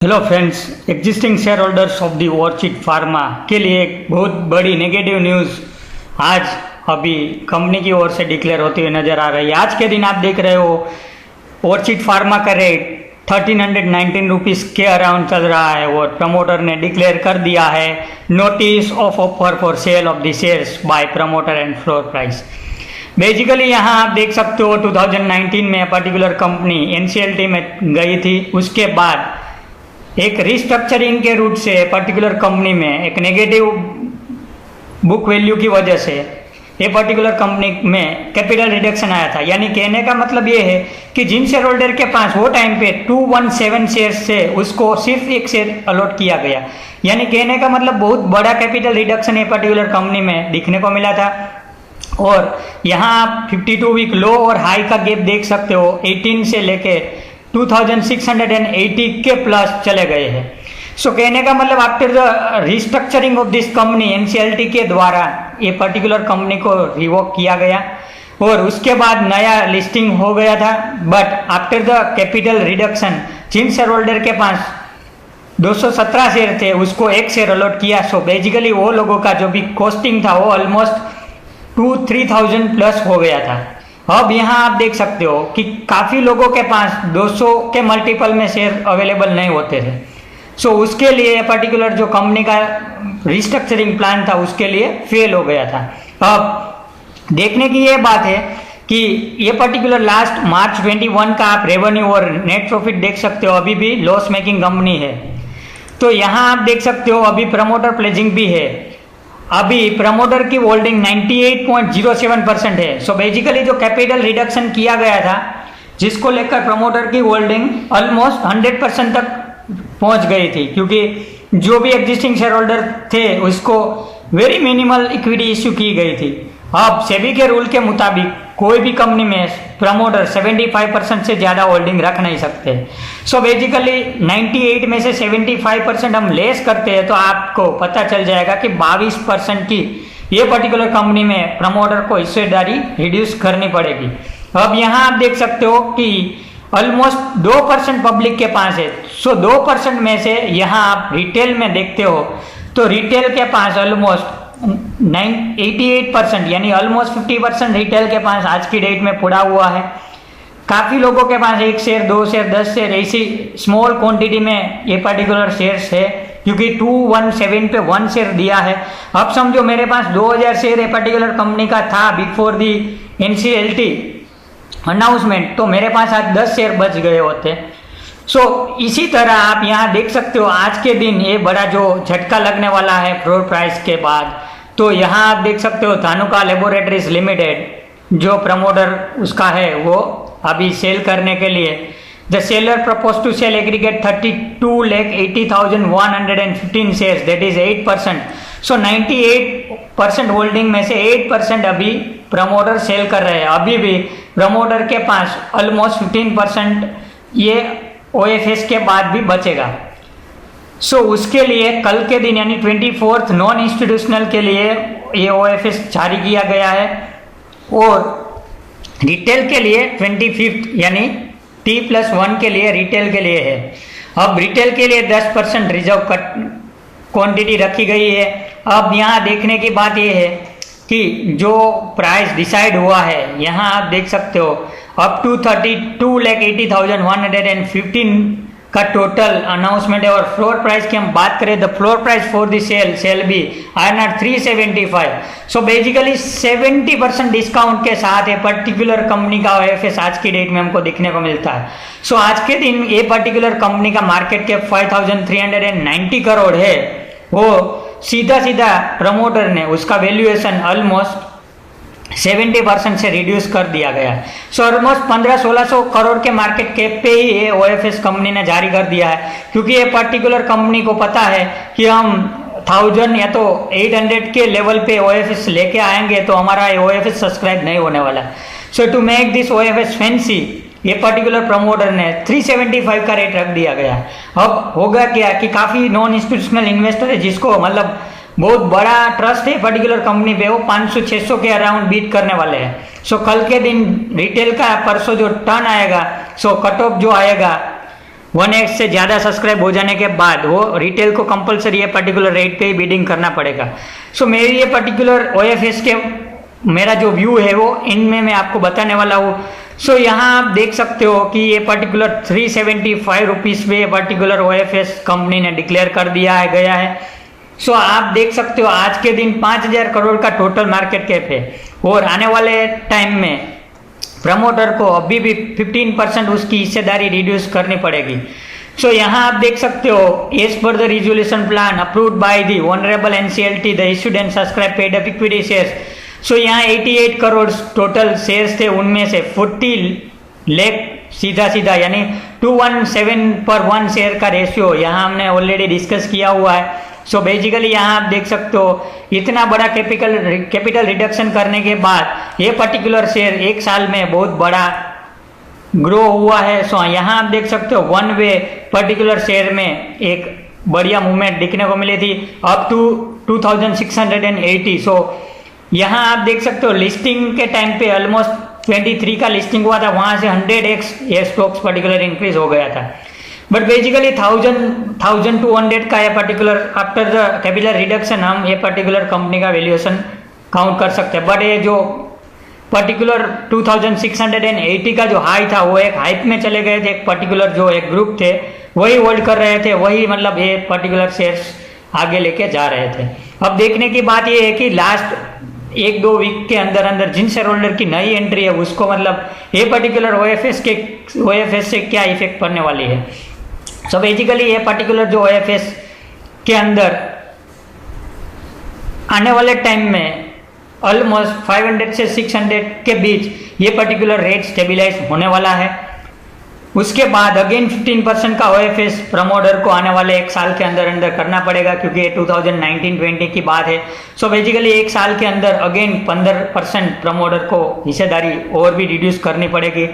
Hello friends, existing share holders of the orchid pharma के लिए एक बहुत बड़ी नेगेटिव न्यूज़ आज अभी कंपनी की ओर से डिक्लेयर होती हुई नज़र आ रही है। आज के दिन आप देख रहे हो ऑर्चिड फार्मा का रेट 1319 रुपीज़ के अराउंड चल रहा है और प्रमोटर ने डिक्लेयर कर दिया है notice of offer for sale of the shares by promoter and floor price. Basically यहाँ आप देख सकते हो 2019 में पर्टिकुलर कंपनी एनसीएलटी में गई थी, उसके बाद एक रिस्ट्रक्चरिंग के रूट से पर्टिकुलर कंपनी में एक नेगेटिव बुक वैल्यू की वजह से ये पर्टिकुलर कंपनी में कैपिटल रिडक्शन आया था। यानी कहने का मतलब ये है कि जिन शेयर होल्डर के पास वो टाइम पे 217 शेयर्स से उसको सिर्फ एक शेयर अलॉट किया गया। यानी कहने का मतलब बहुत बड़ा कैपिटल रिडक्शन ये पर्टिकुलर कंपनी में दिखने को मिला था। और यहाँ आप 52 वीक लो और हाई का गैप देख सकते हो, 18 से लेके 2680 के प्लस चले गए हैं। सो कहने का मतलब after the restructuring of this company NCLT के द्वारा ये पर्टिकुलर कंपनी को रिवोक किया गया और उसके बाद नया लिस्टिंग हो गया था। But after the capital reduction जिन शेयर होल्डर के पास 217 शेयर थे उसको एक शेयर अलॉट किया। सो बेसिकली वो लोगों का जो भी कॉस्टिंग था वो ऑलमोस्ट 2-3,000 प्लस हो गया था। अब यहाँ आप देख सकते हो कि काफ़ी लोगों के पास 200 के मल्टीपल में शेयर अवेलेबल नहीं होते थे। सो उसके लिए पर्टिकुलर जो कंपनी का रिस्ट्रक्चरिंग प्लान था उसके लिए फेल हो गया था। अब देखने की ये बात है कि ये पर्टिकुलर लास्ट मार्च 21 का आप रेवेन्यू और नेट प्रॉफिट देख सकते हो, अभी भी लॉस मेकिंग कंपनी है। तो यहाँ आप देख सकते हो अभी प्रमोटर प्लेजिंग भी है। अभी प्रमोटर की होल्डिंग 98.07% है। सो बेसिकली जो कैपिटल रिडक्शन किया गया था जिसको लेकर प्रमोटर की होल्डिंग ऑलमोस्ट 100% तक पहुंच गई थी, क्योंकि जो भी एग्जिस्टिंग शेयर होल्डर थे उसको वेरी मिनिमल इक्विटी इश्यू की गई थी। अब सेबी के रूल के मुताबिक कोई भी कंपनी में प्रमोटर 75% से ज़्यादा होल्डिंग रख नहीं सकते। सो बेसिकली 98 में से 75% हम लेस करते हैं तो आपको पता चल जाएगा कि 22% की ये पर्टिकुलर कंपनी में प्रमोटर को हिस्सेदारी रिड्यूस करनी पड़ेगी। अब यहाँ आप देख सकते हो कि ऑलमोस्ट 2% पब्लिक के पास है। सो 2% में से यहाँ आप रिटेल में देखते हो तो रिटेल के पास ऑलमोस्ट 88% यानी ऑलमोस्ट 50% रिटेल के पास आज की डेट में पड़ा हुआ है। काफ़ी लोगों के पास 1 शेयर 2 शेयर 10 शेयर ऐसी स्मॉल क्वांटिटी में ये पर्टिकुलर शेयर्स है, क्योंकि 217 पे 1 शेयर दिया है। अब समझो मेरे पास 2000 शेयर ये पर्टिकुलर कंपनी का था बिफोर दी एनसीएलटी अनाउंसमेंट, तो मेरे पास आज 10 शेयर बच गए होते। सो इसी तरह आप यहाँ देख सकते हो आज के दिन ये बड़ा जो झटका लगने वाला है फ्लोर प्राइस के बाद। तो यहाँ आप देख सकते हो धानुका लेबोरेटरीज लिमिटेड जो प्रमोटर उसका है वो अभी सेल करने के लिए the seller propose to sell aggregate 32,80,115 shares, that is 8%। So 98% holding में से 8% अभी प्रमोटर सेल कर रहे हैं। अभी भी प्रमोटर के पास ऑलमोस्ट 15% ये ओएफएस के बाद भी बचेगा। सो उसके लिए कल के दिन यानी 24 नॉन इंस्टीट्यूशनल के लिए ये ओएफएस जारी किया गया है और रिटेल के लिए 25 यानी T+1 के लिए रिटेल के लिए है। अब रिटेल के लिए 10% रिजर्व क्वांटिटी रखी गई है। अब यहाँ देखने की बात ये है कि जो प्राइस डिसाइड हुआ है यहाँ आप देख सकते हो अप टू 32,80,115 का टोटल अनाउंसमेंट है। और फ्लोर प्राइस की हम बात करें the floor price for the sale be INR 375। So basically 70% discount के साथ ये पर्टिकुलर कंपनी का ओएफएस आज की डेट में हमको दिखने को मिलता है। सो आज के दिन ये पर्टिकुलर कंपनी का मार्केट कैप 5,390 करोड़ है। वो सीधा प्रमोटर ने उसका वैल्यूएशन ऑलमोस्ट 70% से रिड्यूस कर दिया गया। सो ऑलमोस्ट 1500-1600 करोड़ के मार्केट कैप पे ही ये ओएफएस कंपनी ने जारी कर दिया है, क्योंकि ये पर्टिकुलर कंपनी को पता है कि हम 1000 या तो 800 के लेवल पे ओएफएस लेके आएंगे तो हमारा ये ओएफएस सब्सक्राइब नहीं होने वाला। So to make this OFS fancy ये पर्टिकुलर प्रमोटर ने 375 का रेट रख दिया गया। अब होगा क्या कि काफ़ी नॉन इंस्टीट्यूशनल इन्वेस्टर है जिसको मतलब बहुत बड़ा ट्रस्ट है पर्टिकुलर कंपनी पे, वो 500-600 के अराउंड बीट करने वाले हैं। सो कल के दिन रिटेल का परसों जो टर्न आएगा, सो कट ऑफ जो आएगा 1x से ज़्यादा सब्सक्राइब हो जाने के बाद वो रिटेल को कंपलसरी ये पर्टिकुलर रेट पे ही बिडिंग करना पड़ेगा। सो मेरी ये पर्टिकुलर OFS के मेरा जो व्यू है वो इनमें मैं आपको बताने वाला हूँ। सो यहाँ आप देख सकते हो कि ये पर्टिकुलर 375 रुपीज़ पे पर्टिकुलर OFS कंपनी ने डिक्लेयर कर दिया है गया है। सो आप देख सकते हो आज के दिन 5000 करोड़ का टोटल मार्केट कैप है और आने वाले टाइम में प्रमोटर को अभी भी 15% उसकी हिस्सेदारी रिड्यूस करनी पड़ेगी। सो यहाँ आप देख सकते हो as per the resolution plan approved by the honourable NCLT the issued and subscribe paid up equity shares. So यहाँ 88 करोड़ टोटल शेयर्स थे, उनमें से 40 लाख सीधा सीधा यानी 217 पर 1 शेयर का रेशियो यहाँ हमने ऑलरेडी डिस्कस किया हुआ है। सो बेसिकली यहाँ आप देख सकते हो इतना बड़ा कैपिटल रिडक्शन करने के बाद ये पर्टिकुलर शेयर एक साल में बहुत बड़ा ग्रो हुआ है। सो यहाँ आप देख सकते हो वन वे पर्टिकुलर शेयर में एक बढ़िया मूवमेंट दिखने को मिली थी अप टू 2680। सो यहाँ आप देख सकते हो लिस्टिंग के टाइम पे ऑलमोस्ट 23 का लिस्टिंग हुआ था, वहाँ से 100x ये स्टॉक्स पर्टिकुलर इंक्रीज हो गया था। बट बेसिकली 1200 का ये particular after the capital reduction हम ये पर्टिकुलर कंपनी का वैल्यूएशन काउंट कर सकते हैं। बट ये जो पर्टिकुलर 2680 का जो हाई था वो एक हाइप में चले गए थे, एक पर्टिकुलर जो एक ग्रुप थे वही होल्ड कर रहे थे, वही मतलब ये पर्टिकुलर शेयर्स आगे लेके जा रहे थे। अब देखने की बात ये है कि लास्ट 1-2 वीक के अंदर अंदर जिन शेयर होल्डर की नई एंट्री है उसको मतलब ये पर्टिकुलर OFS से क्या इफेक्ट पड़ने वाली है। सो बेसिकली ये पर्टिकुलर जो OFS के अंदर आने वाले टाइम में ऑलमोस्ट 500 से 600 के बीच ये पर्टिकुलर रेट स्टेबलाइज होने वाला है। उसके बाद अगेन 15% का OFS प्रमोटर को आने वाले एक साल के अंदर अंदर करना पड़ेगा क्योंकि ये 2019-20 की बात है। सो बेसिकली एक साल के अंदर अगेन 15% प्रमोटर को हिस्सेदारी और भी रिड्यूस करनी पड़ेगी।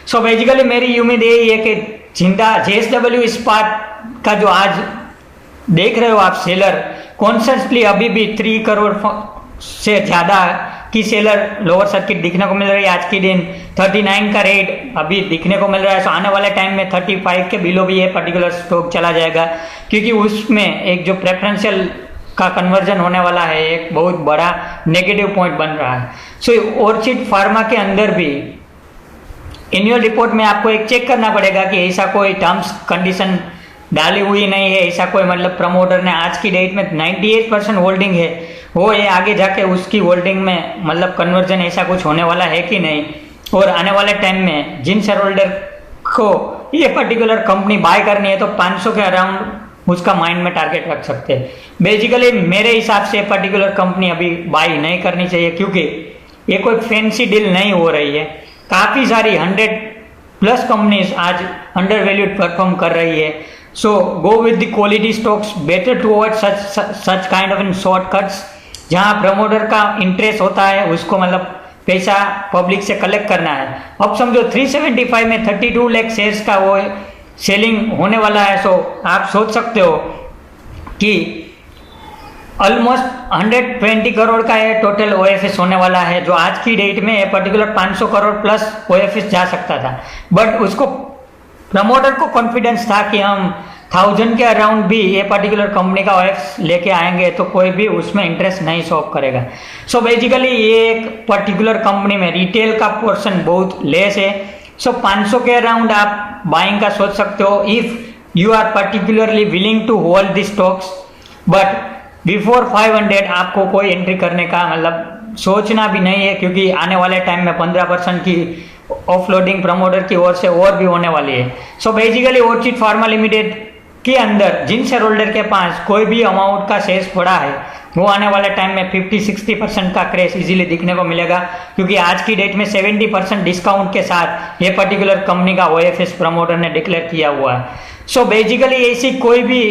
सो बेसिकली मेरी उम्मीद यही है कि जिंदा JSW इस्पात का जो आज देख रहे हो आप सेलर कॉन्स्टेंटली अभी भी 3 करोड़ से ज़्यादा की सेलर लोअर सर्किट दिखने को मिल रही है। आज के दिन 39 का रेट अभी दिखने को मिल रहा है। सो आने वाले टाइम में 35 के बिलो भी ये पर्टिकुलर स्टॉक चला जाएगा क्योंकि उसमें एक जो प्रेफरेंशियल का कन्वर्जन होने वाला है एक बहुत बड़ा नेगेटिव पॉइंट बन रहा है। सो ऑर्चिड फार्मा के अंदर भी एनुअल रिपोर्ट में आपको एक चेक करना पड़ेगा कि ऐसा कोई टर्म्स कंडीशन डाली हुई नहीं है, ऐसा कोई मतलब प्रमोटर ने आज की डेट में 98% होल्डिंग है वो ये आगे जाके उसकी होल्डिंग में मतलब कन्वर्जन ऐसा कुछ होने वाला है कि नहीं। और आने वाले टाइम में जिन शेयर होल्डर को ये पर्टिकुलर कंपनी बाय करनी है तो 500 के अराउंड उसका माइंड में टारगेट रख सकते हैं। बेसिकली मेरे हिसाब से पर्टिकुलर कंपनी अभी बाय नहीं करनी चाहिए क्योंकि ये कोई फैंसी डील नहीं हो रही है। काफ़ी सारी 100+ कंपनीज आज अंडर वैल्यूड परफॉर्म कर रही है। So go with the quality stocks better to avoid such kind of in shortcuts जहां प्रमोटर का इंटरेस्ट होता है उसको मतलब पैसा पब्लिक से कलेक्ट करना है। अब समझो 375 में 32 लाख शेयर्स का वो सेलिंग होने वाला है। सो आप सोच सकते हो कि ऑलमोस्ट 120 करोड़ का ये टोटल OFS होने वाला है जो आज की डेट में ये पर्टिकुलर 500 करोड़ प्लस OFS जा सकता था। बट उसको प्रमोटर को कॉन्फिडेंस था कि हम 1000 के अराउंड भी ये पर्टिकुलर कंपनी का OFS लेके आएंगे तो कोई भी उसमें इंटरेस्ट नहीं शो करेगा। सो बेसिकली ये एक पर्टिकुलर कंपनी में रिटेल का पोर्शन बहुत लेस है। सो 500 के अराउंड आप बाइंग का सोच सकते हो if you are particularly willing to hold the stocks. But before 500 आपको कोई एंट्री करने का मतलब सोचना भी नहीं है क्योंकि आने वाले टाइम में 15% की ऑफलोडिंग प्रमोटर की ओर से और भी होने वाली है। So basically orchid pharma limited के अंदर जिन शेयर होल्डर के पास कोई भी अमाउंट का शेयर्स पड़ा है वो आने वाले टाइम में 50-60% का क्रेश इजीली दिखने को मिलेगा क्योंकि आज की डेट में 70% डिस्काउंट के साथ ये पर्टिकुलर कंपनी का OFS प्रमोटर ने डिक्लेयर किया हुआ है। सो बेसिकली ऐसी कोई भी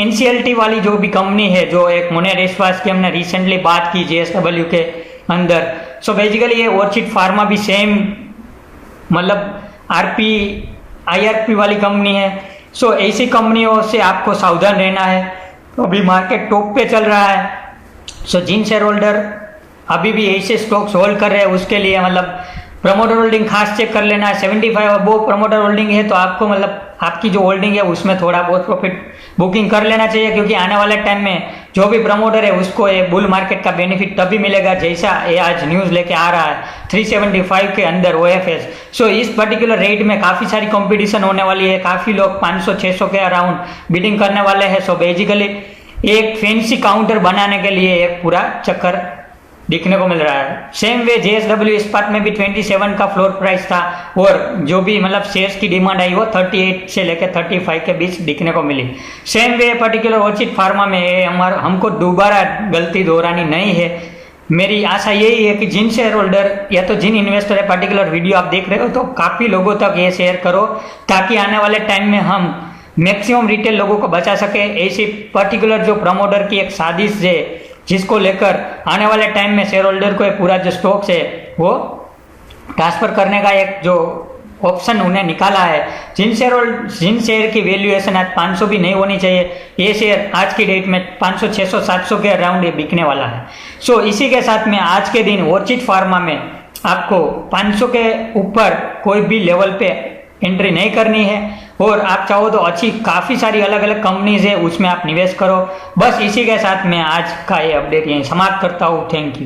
NCLT वाली जो भी कंपनी है जो एक मुनेर विश्वास की हमने रिसेंटली बात की JSW के अंदर। सो बेसिकली ये ऑर्चिड फार्मा भी सेम मतलब IRP वाली कंपनी है। सो ऐसी कंपनियों से आपको सावधान रहना है। अभी मार्केट टॉप पे चल रहा है। सो जिन शेयर होल्डर अभी भी ऐसे स्टॉक्स होल्ड कर रहे हैं उसके लिए मतलब प्रमोटर होल्डिंग खास चेक कर लेना है। 75 वो प्रमोटर होल्डिंग है तो आपको मतलब आपकी जो होल्डिंग है उसमें थोड़ा बहुत प्रॉफिट बुकिंग कर लेना चाहिए, क्योंकि आने वाले टाइम में जो भी प्रमोटर है उसको ये बुल मार्केट का बेनिफिट तभी मिलेगा जैसा ये आज न्यूज़ लेके आ रहा है 375 के अंदर OFS। सो इस पर्टिकुलर रेट में काफ़ी सारी कंपटीशन होने वाली है, काफ़ी लोग 500-600 के अराउंड बिडिंग करने वाले हैं। सो बेसिकली एक फैंसी काउंटर बनाने के लिए एक पूरा चक्कर दिखने को मिल रहा है। सेम वे JSW इस्पात में भी 27 का फ्लोर प्राइस था और जो भी मतलब शेयर्स की डिमांड आई वो 38 से लेकर 35 के बीच दिखने को मिली। Same way particular Orchid Pharma में हमको दोबारा गलती दोहरानी नहीं है। मेरी आशा यही है कि जिन शेयर होल्डर या तो जिन इन्वेस्टर है पर्टिकुलर वीडियो आप देख रहे हो तो काफ़ी लोगों तक ये शेयर करो, ताकि आने वाले टाइम में हम मैक्सिमम रिटेल लोगों को बचा सके। ऐसी पर्टिकुलर जो प्रमोटर की एक साजिश है जिसको लेकर आने वाले टाइम में शेयर होल्डर को पूरा जो स्टॉक्स है वो ट्रांसफर करने का एक जो ऑप्शन उन्हें निकाला है। जिन शेयर की वैल्यूएशन आज 500 भी नहीं होनी चाहिए, ये शेयर आज की डेट में 500, 600, 700 के अराउंड ये बिकने वाला है। सो इसी के साथ में आज के दिन ऑर्चिड फार्मा में आपको 500 के ऊपर कोई भी लेवल पे एंट्री नहीं करनी है, और आप चाहो तो अच्छी काफ़ी सारी अलग अलग कंपनीज है उसमें आप निवेश करो। बस इसी के साथ मैं आज का ये अपडेट यहीं समाप्त करता हूँ। Thank you.